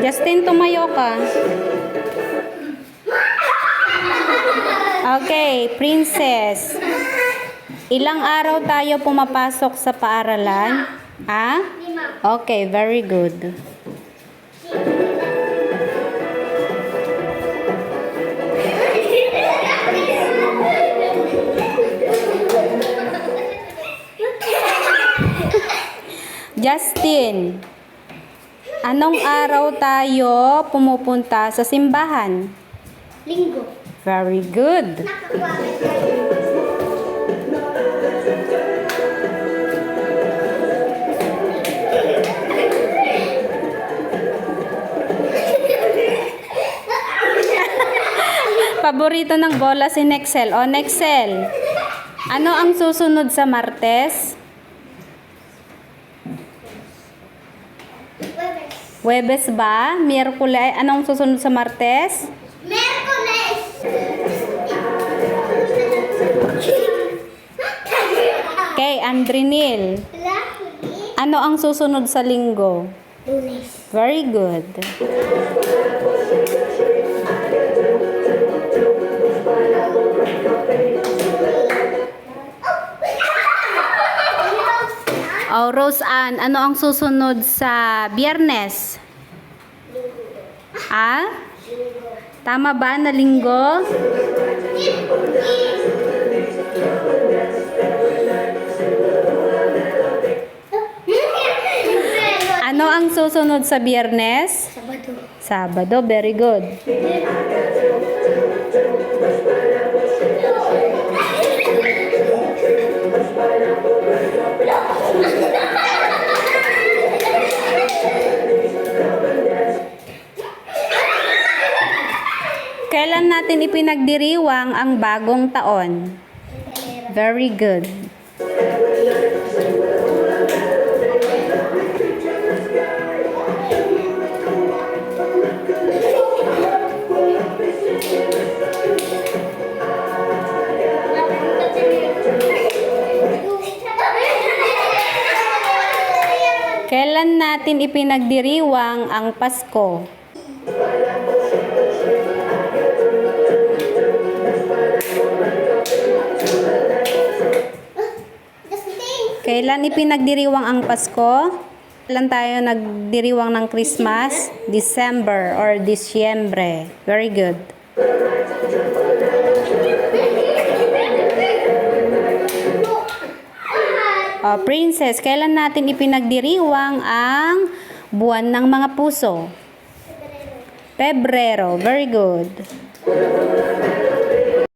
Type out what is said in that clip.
Justin, tumayo ka. Okay, princess. Ilang araw tayo pumapasok sa paaralan? Ha? Okay, very good. Justin, anong araw tayo pumupunta sa simbahan? Linggo. Very good. Paborito ng bola si Nexel. O, Nexel, ano ang susunod sa Martes? Huwebes ba? Miyerkules. Anong susunod sa Martes? Merkules. Okay, Andrinil. Ano ang susunod sa Linggo? Lunes. Very good. Oh, Rose Ann, ano ang susunod sa Biyernes? Ah? Tama ba na Linggo? Ano ang susunod sa Biyernes? Sabado. Sabado, very good. Kailan natin ipinagdiriwang ang bagong taon? Very good. Kailan natin ipinagdiriwang ang Pasko? Kailan ipinagdiriwang ang Pasko? Kailan tayo nagdiriwang ng Christmas? December or Disyembre. Very good. Princess, kailan natin ipinagdiriwang ang buwan ng mga puso? Pebrero. Very good.